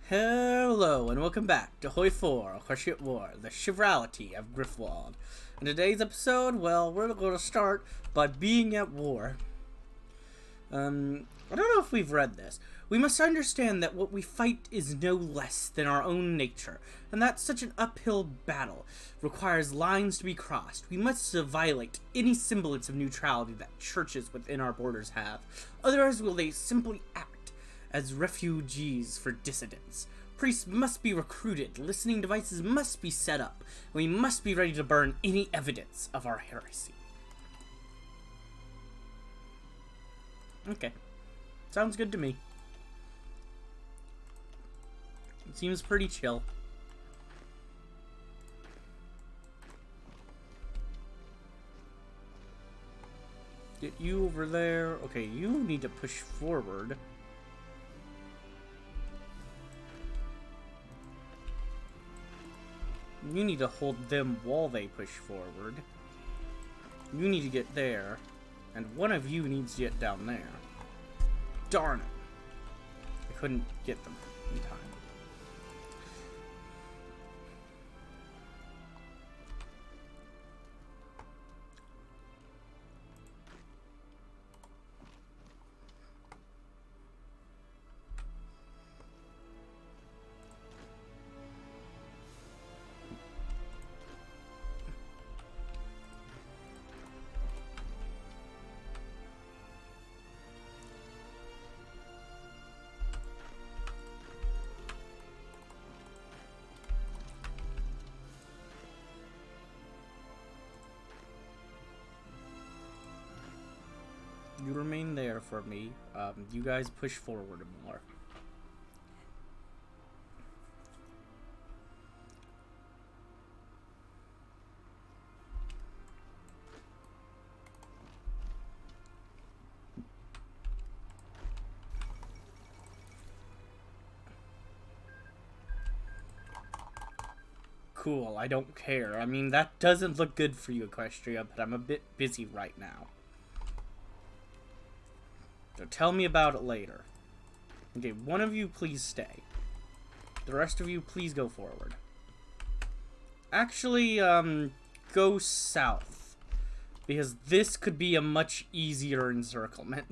Hello and welcome back to Hoi 4, Equestria War, the Shrievalty of Griffwald. In today's episode, well, we're going to start by being at war. I don't know if we've read this. We must understand that what we fight is no less than our own nature, and that such an uphill battle requires lines to be crossed. We must violate any semblance of neutrality that churches within our borders have. Otherwise, will they simply act as refugees for dissidents. Priests must be recruited, listening devices must be set up, and we must be ready to burn any evidence of our heresy. Okay. Sounds good to me. It seems pretty chill. Get you over there. Okay, you need to push forward. You need to hold them while they push forward. You need to get there. And one of you needs to get down there. Darn it. I couldn't get them in time. You remain there for me. You guys push forward more. Cool, I don't care. I mean, that doesn't look good for you, Equestria, but I'm a bit busy right now. So tell me about it later. Okay, one of you please stay. The rest of you please go forward. Actually, go south. Because this could be a much easier encirclement.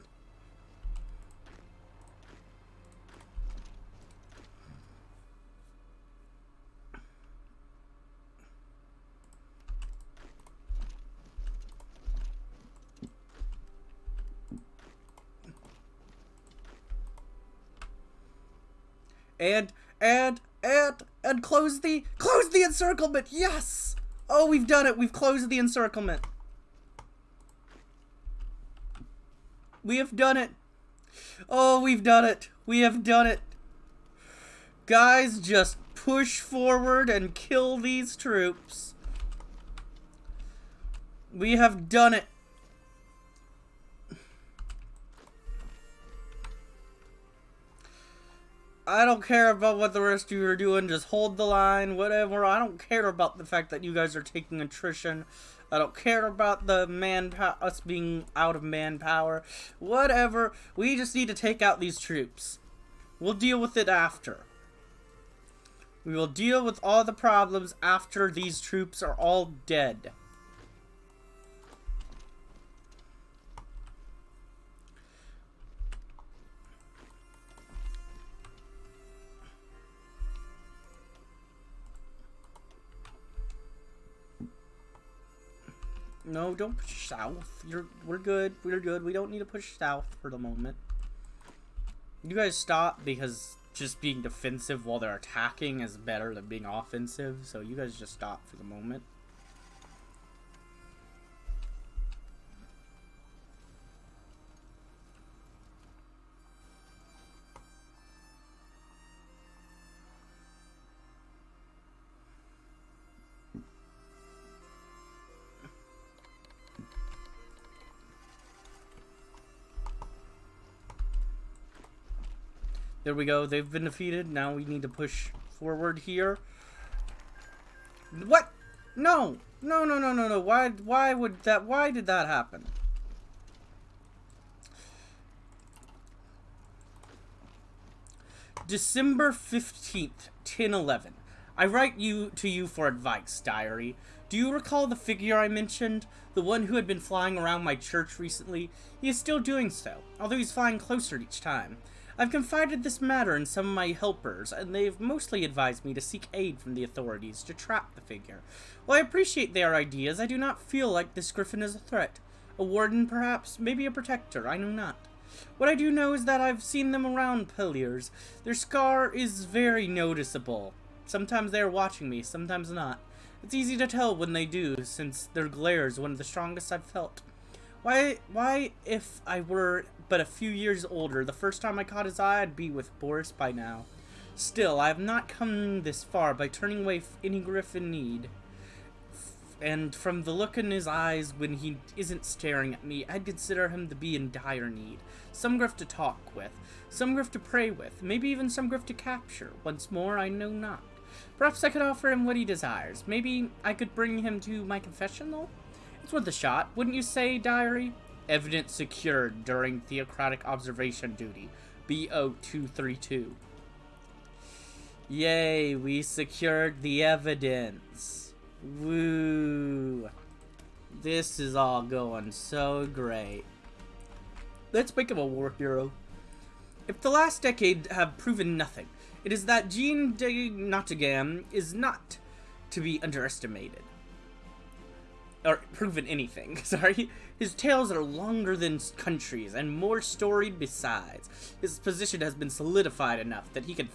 And close the encirclement. Yes. Oh, we've done it. We've closed the encirclement. We have done it. Oh, we've done it. We have done it. Guys, just push forward and kill these troops. We have done it. I don't care about what the rest of you are doing. Just hold the line, whatever. I don't care about the fact that you guys are taking attrition. I don't care about the us being out of manpower. Whatever. We just need to take out these troops. We'll deal with it after. We will deal with all the problems after these troops are all dead. No, don't push south. We're good. We're good. We don't need to push south for the moment. You guys stop because just being defensive while they're attacking is better than being offensive. So you guys just stop for the moment. There we go. They've been defeated. Now we need to push forward here. What? No. No, no, no, no, no. Why did that happen? December 15th, 1011. I write to you for advice, diary. Do you recall the figure I mentioned? The one who had been flying around my church recently? He is still doing so, although he's flying closer each time. I've confided this matter in some of my helpers, and they've mostly advised me to seek aid from the authorities to trap the figure. While I appreciate their ideas, I do not feel like this griffin is a threat. A warden, perhaps, maybe a protector, I know not. What I do know is that I've seen them around Peliers. Their scar is very noticeable. Sometimes they are watching me, sometimes not. It's easy to tell when they do, since their glare is one of the strongest I've felt. Why, if I were but a few years older, the first time I caught his eye, I'd be with Boris by now. Still, I have not come this far by turning away any griffin need. And from the look in his eyes when he isn't staring at me, I'd consider him to be in dire need. Some griff to talk with, some griff to pray with, maybe even some griff to capture. Once more, I know not. Perhaps I could offer him what he desires. Maybe I could bring him to my confessional? It's worth a shot, wouldn't you say, diary? Evidence secured during theocratic observation duty. BO232. Yay, we secured the evidence. Woo. This is all going so great. Let's make him a war hero. If the last decade have proven nothing, it is that Jean de Nottemagne is not to be underestimated. Or proven anything, sorry. His tales are longer than countries and more storied besides. His position has been solidified enough that he can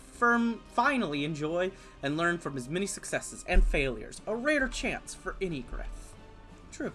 finally enjoy and learn from his many successes and failures. A rare chance for any griff. True.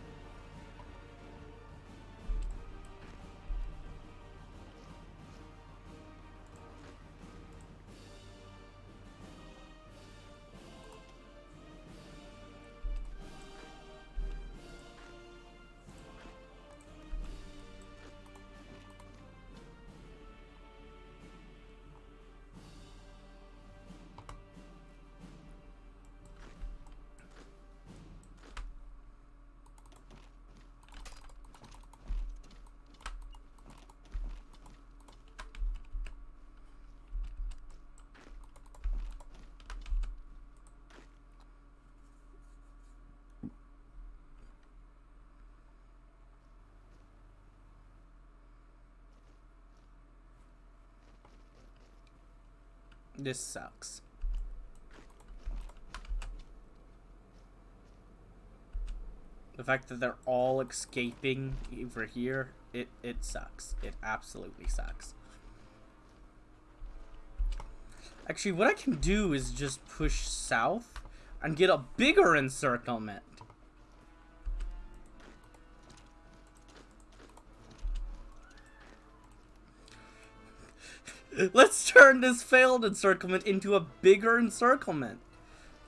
This sucks. The fact that they're all escaping over here, it sucks. It absolutely sucks. Actually, what I can do is just push south and get a bigger encirclement. Let's turn this failed encirclement into a bigger encirclement.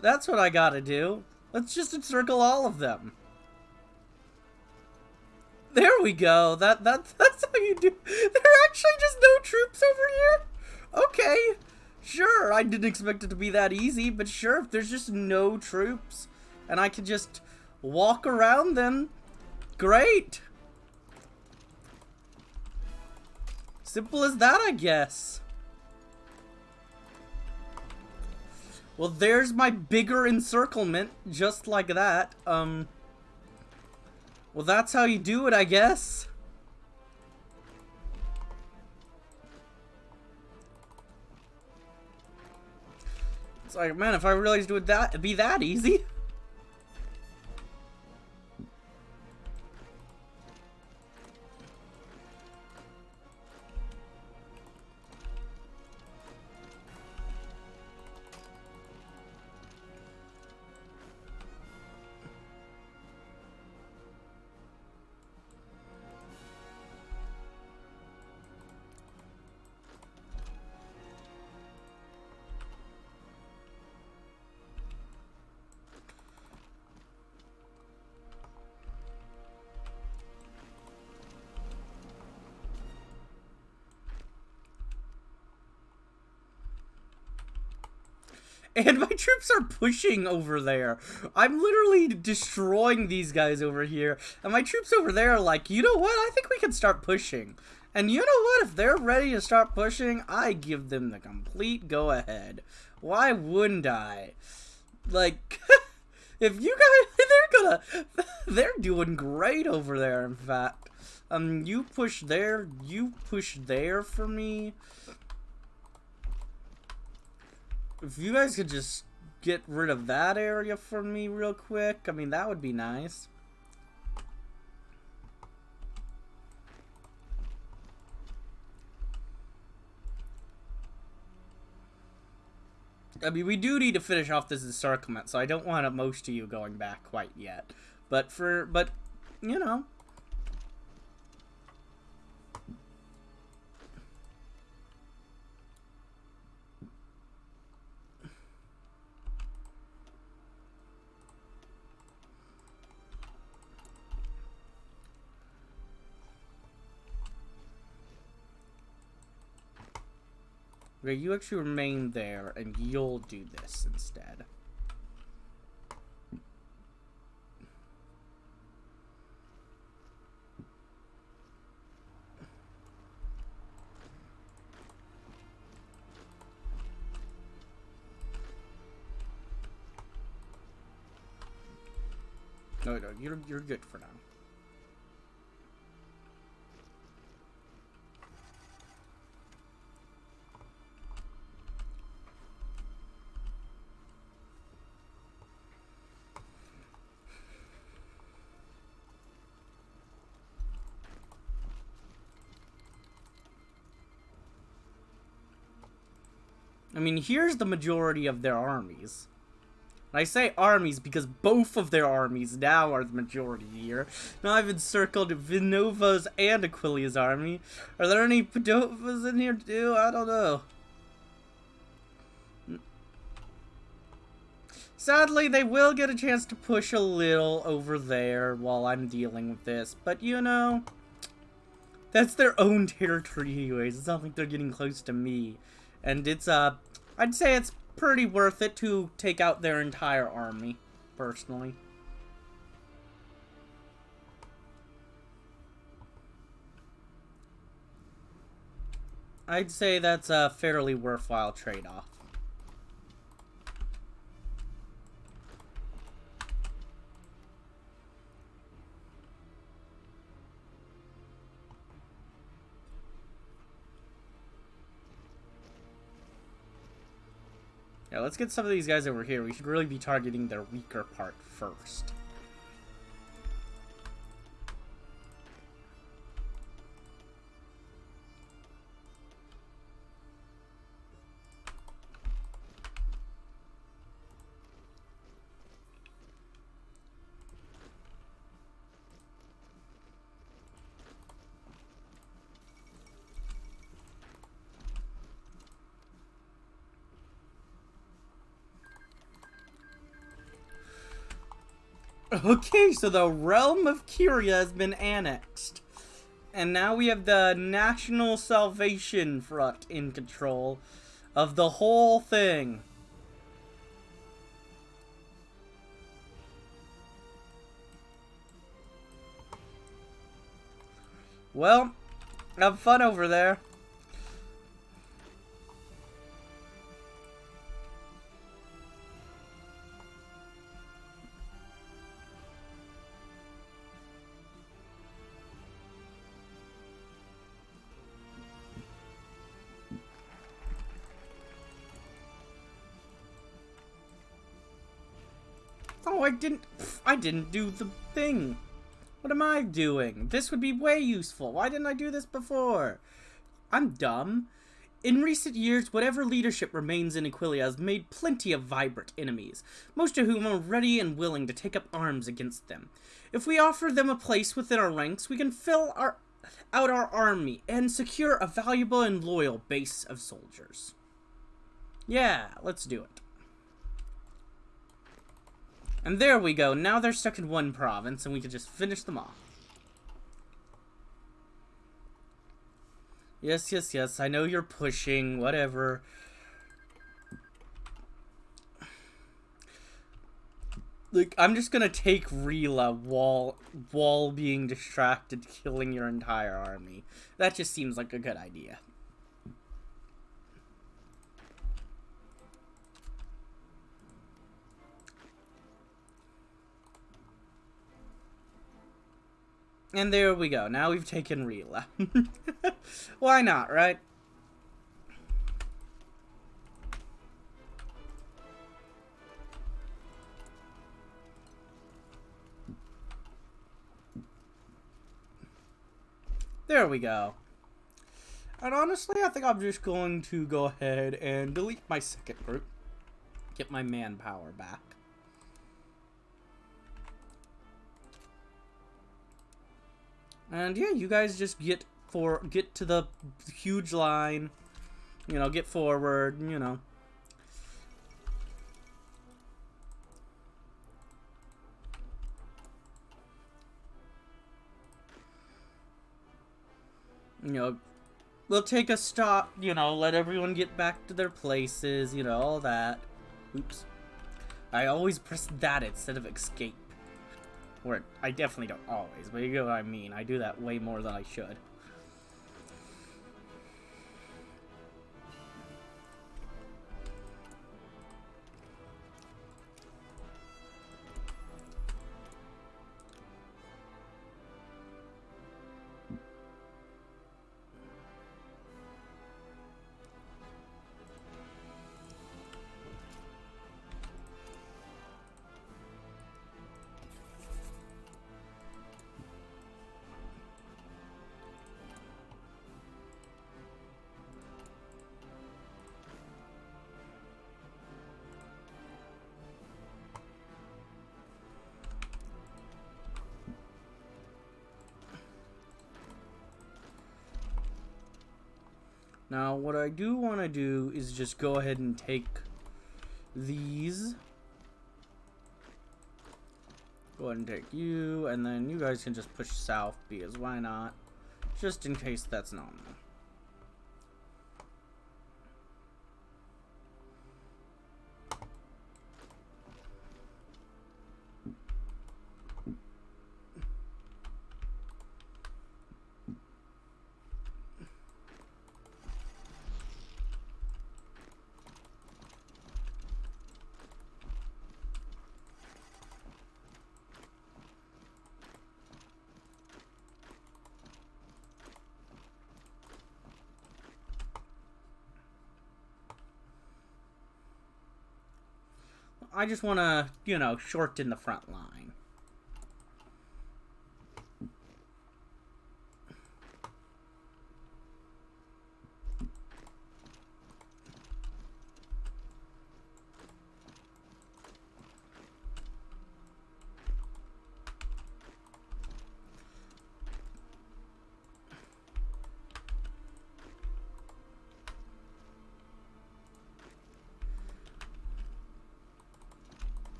That's what I gotta do. Let's just encircle all of them. There we go. That's how you do. There are actually just no troops over here? Okay. Sure, I didn't expect it to be that easy, but sure, if there's just no troops and I can just walk around them, great. Simple as that, I guess. Well, there's my bigger encirclement, just like that. Well, that's how you do it, I guess. It's like, man, if I realized it'd be that easy. And my troops are pushing over there. I'm literally destroying these guys over here. And my troops over there are like, you know what? I think we can start pushing. And you know what? If they're ready to start pushing, I give them the complete go-ahead. Why wouldn't I? Like, if you guys, they're doing great over there, in fact. You push there for me. If you guys could just get rid of that area for me real quick, I mean, that would be nice. I mean, we do need to finish off this encirclement, so I don't want most of you going back quite yet. But you know. Okay, you actually remain there, and you'll do this instead. No, you're good for now. I mean, here's the majority of their armies. And I say armies because both of their armies now are the majority here. Now I've encircled Vinova's and Aquilia's army. Are there any Padovas in here too? I don't know. Sadly, they will get a chance to push a little over there while I'm dealing with this. But, you know, that's their own territory anyways. It's not like they're getting close to me. And it's, I'd say it's pretty worth it to take out their entire army, personally. I'd say that's a fairly worthwhile trade-off. Yeah, let's get some of these guys over here. We should really be targeting their weaker part first. Okay, so the realm of Kyria has been annexed. And now we have the National Salvation Front in control of the whole thing. Well, have fun over there. Oh, I didn't do the thing. What am I doing? This would be way useful. Why didn't I do this before? I'm dumb. In recent years, whatever leadership remains in Aquilia has made plenty of vibrant enemies, most of whom are ready and willing to take up arms against them. If we offer them a place within our ranks, we can fill out our army and secure a valuable and loyal base of soldiers. Yeah, let's do it. And there we go. Now they're stuck in one province, and we can just finish them off. Yes, yes, yes. I know you're pushing. Whatever. Like, I'm just gonna take Rila while being distracted, killing your entire army. That just seems like a good idea. And there we go. Now we've taken Rila. Why not, right? There we go. And honestly, I think I'm just going to go ahead and delete my second group. Get my manpower back. And yeah, you guys just get to the huge line. You know, get forward, you know. You know, we'll take a stop, you know, let everyone get back to their places, you know, all that. Oops. I always press that instead of escape. Or, I definitely don't always, but you know what I mean. I do that way more than I should. Now, what I do want to do is just go ahead and take these. Go ahead and take you, and then you guys can just push south, because why not? Just in case that's not enough. I just want to, you know, shorten the front line.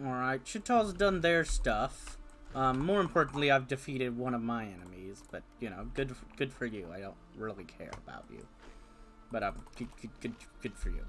Alright, Chital's done their stuff. More importantly, I've defeated one of my enemies, but, you know, good for you. I don't really care about you. But, good for you.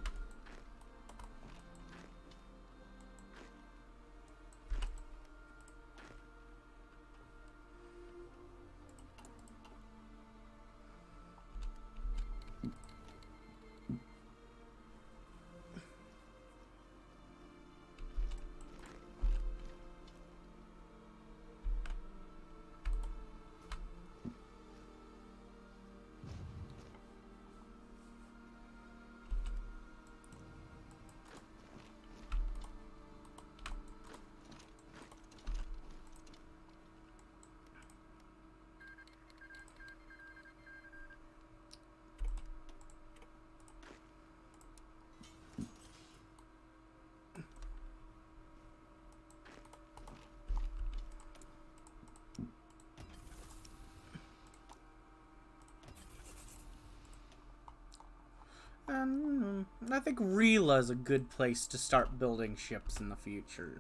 I think Rila is a good place to start building ships in the future.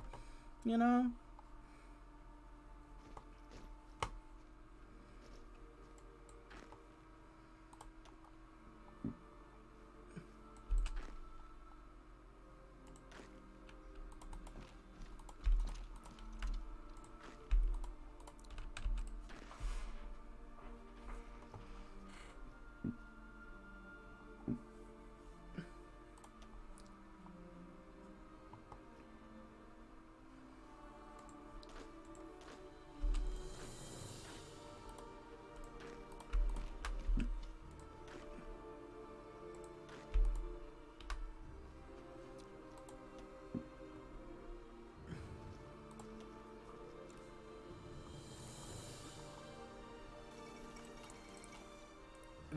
You know?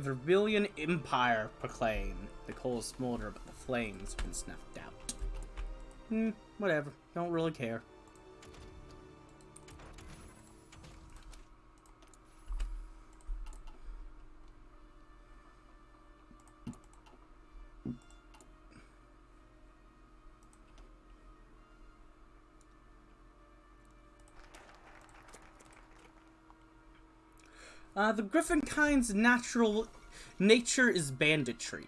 The rebellion empire proclaim. The coals smolder, but the flames have been snuffed out. Whatever. Don't really care. The griffin kind's natural nature is banditry.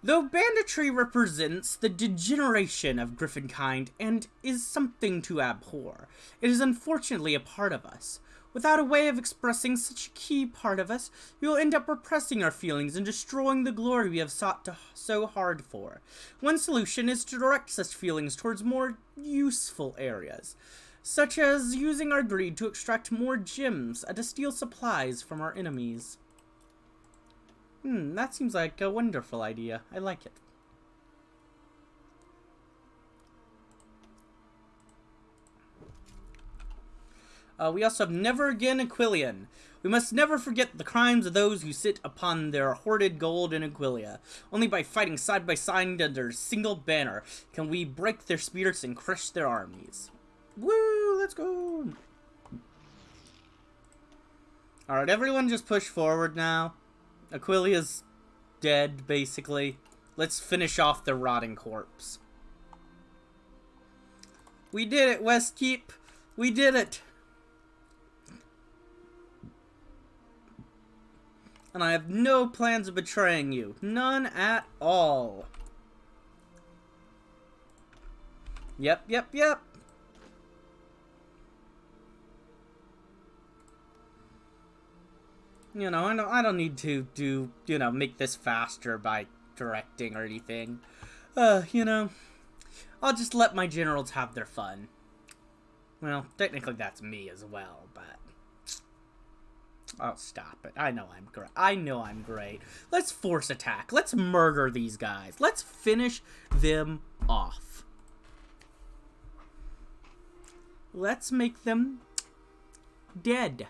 Though banditry represents the degeneration of griffin kind and is something to abhor, it is unfortunately a part of us. Without a way of expressing such a key part of us, we will end up repressing our feelings and destroying the glory we have sought so hard for. One solution is to direct such feelings towards more useful areas, such as using our greed to extract more gems and to steal supplies from our enemies. That seems like a wonderful idea. I like it. We also have Never Again Aquilian. We must never forget the crimes of those who sit upon their hoarded gold in Aquilia. Only by fighting side by side under a single banner can we break their spirits and crush their armies. Woo! Let's go! Alright, everyone just push forward now. Aquilia's dead, basically. Let's finish off the rotting corpse. We did it, Westkeep! We did it! And I have no plans of betraying you. None at all. Yep. You know, I don't need to do, make this faster by directing or anything. You know, I'll just let my generals have their fun. Well, technically that's me as well, but oh, stop it. I know I'm great. Let's force attack. Let's murder these guys. Let's finish them off. Let's make them dead.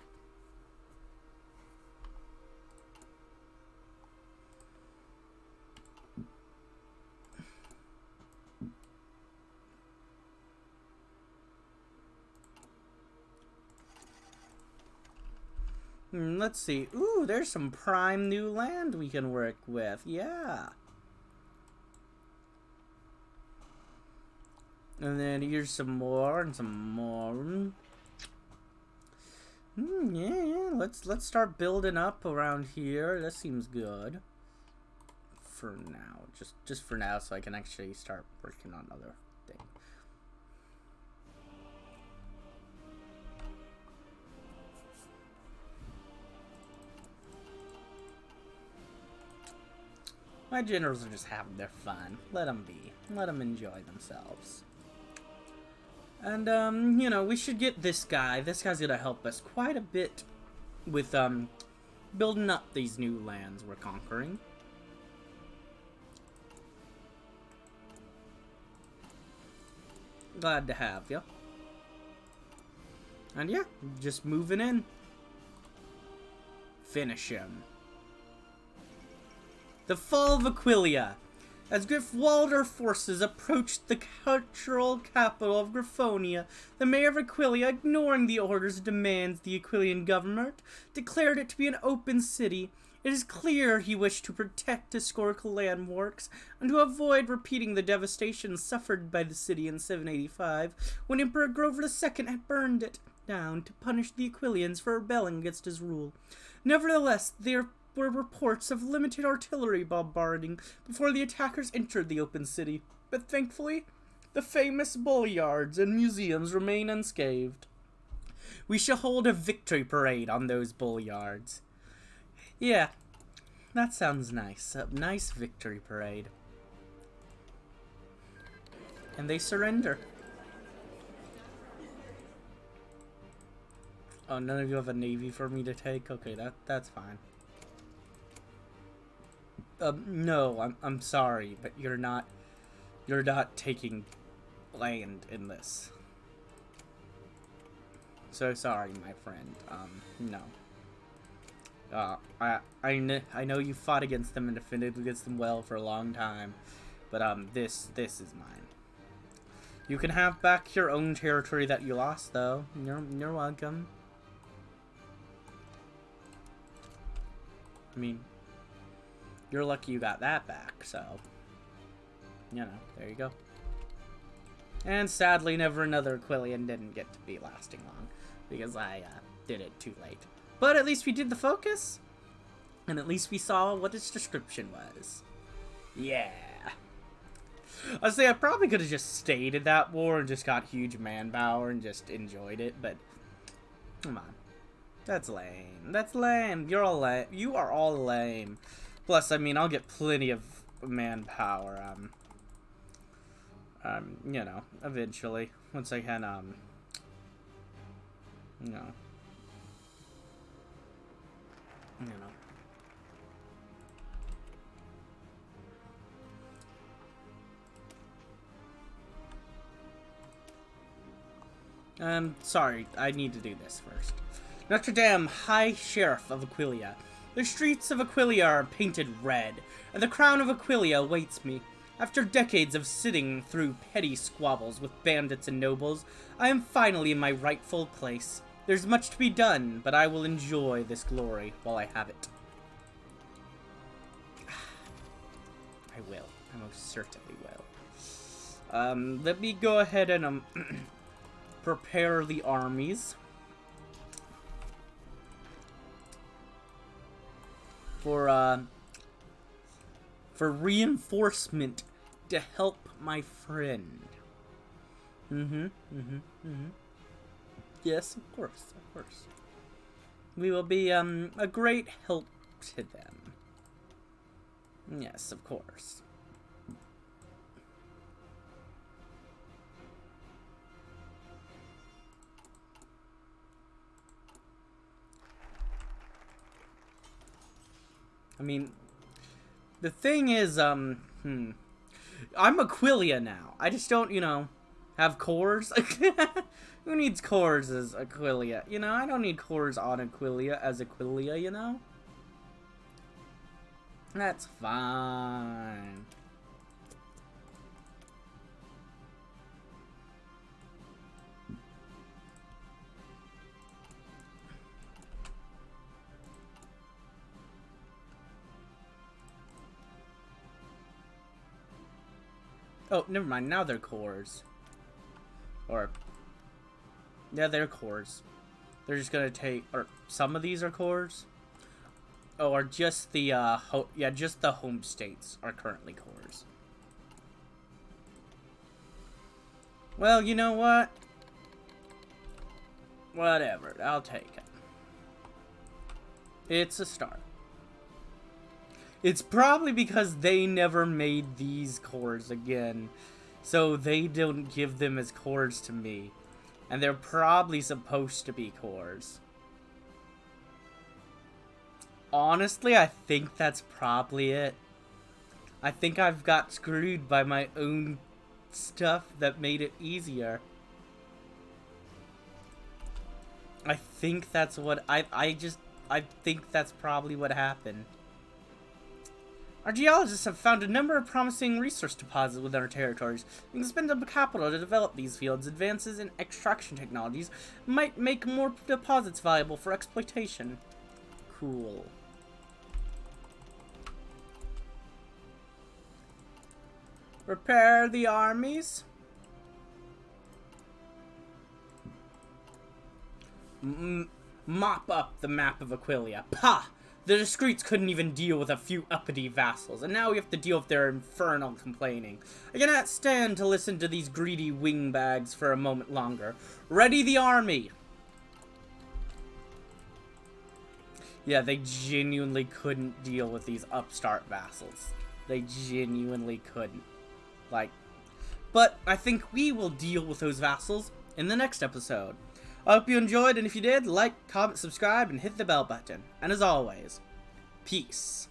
Let's see. Ooh, there's some prime new land we can work with. Yeah. And then here's some more and some more. Yeah. Let's start building up around here. That seems good. For now, just for now, so I can actually start working on other things. My generals are just having their fun. Let them be. Let them enjoy themselves. And, we should get this guy. This guy's gonna help us quite a bit with, building up these new lands we're conquering. Glad to have you. And yeah, just moving in. Finish him. The fall of Aquilia. As Griffwalder forces approached the cultural capital of Griffonia, the mayor of Aquilia, ignoring the orders and demands of the Aquilian government, declared it to be an open city. It is clear he wished to protect historical landmarks and to avoid repeating the devastation suffered by the city in 785, when Emperor Grover II had burned it down to punish the Aquilians for rebelling against his rule. Nevertheless, there were reports of limited artillery bombarding before the attackers entered the open city, but thankfully, the famous bullyards and museums remain unscathed. We shall hold a victory parade on those bullyards. Yeah, that sounds nice. A nice victory parade. And they surrender. Oh, none of you have a navy for me to take? Okay, that's fine. No, I'm sorry, but you're not taking land in this. So sorry, my friend. No. I know you fought against them and defended against them well for a long time, but this is mine. You can have back your own territory that you lost, though. You're welcome. I mean, you're lucky you got that back, so you know, there you go. And sadly, never another Aquilian didn't get to be lasting long because I did it too late. But at least we did the focus, and at least we saw what its description was. Yeah. I say I probably could have just stayed at that war and just got huge manpower and just enjoyed it, but come on. That's lame. That's lame. You're all lame. You are all lame. Plus, I mean, I'll get plenty of manpower, you know, eventually. Once I can, you know. Sorry, I need to do this first. Notre Dame, High Sheriff of Aquilia. The streets of Aquilia are painted red, and the crown of Aquilia awaits me. After decades of sitting through petty squabbles with bandits and nobles, I am finally in my rightful place. There's much to be done, but I will enjoy this glory while I have it. I will. I most certainly will. Let me go ahead and, prepare the armies for reinforcement to help my friend. Yes, of course. We will be a great help to them. Yes, of course. I mean, the thing is, I'm Aquilia now. I just don't, you know, have cores. Who needs cores as Aquilia? You know, I don't need cores on Aquilia as Aquilia, you know? That's fine. Oh, never mind. Now they're cores. Or, yeah, they're cores. They're just gonna take, or some of these are cores. Oh, or just the, just the home states are currently cores. Well, you know what? Whatever. I'll take it. It's a start. It's probably because they never made these cores again, so they don't give them as cores to me. And they're probably supposed to be cores. Honestly, I think that's probably it. I think I've got screwed by my own stuff that made it easier. I think that's what I think that's probably what happened. Our geologists have found a number of promising resource deposits within our territories. We can spend the capital to develop these fields. Advances in extraction technologies might make more deposits viable for exploitation. Cool. Prepare the armies. Mop up the map of Aquilia. Pah! The discreets couldn't even deal with a few uppity vassals, and now we have to deal with their infernal complaining. I cannot stand to listen to these greedy wingbags for a moment longer. Ready the army! Yeah, they genuinely couldn't deal with these upstart vassals. They genuinely couldn't. Like, but I think we will deal with those vassals in the next episode. I hope you enjoyed, and if you did, like, comment, subscribe, and hit the bell button. And as always, peace.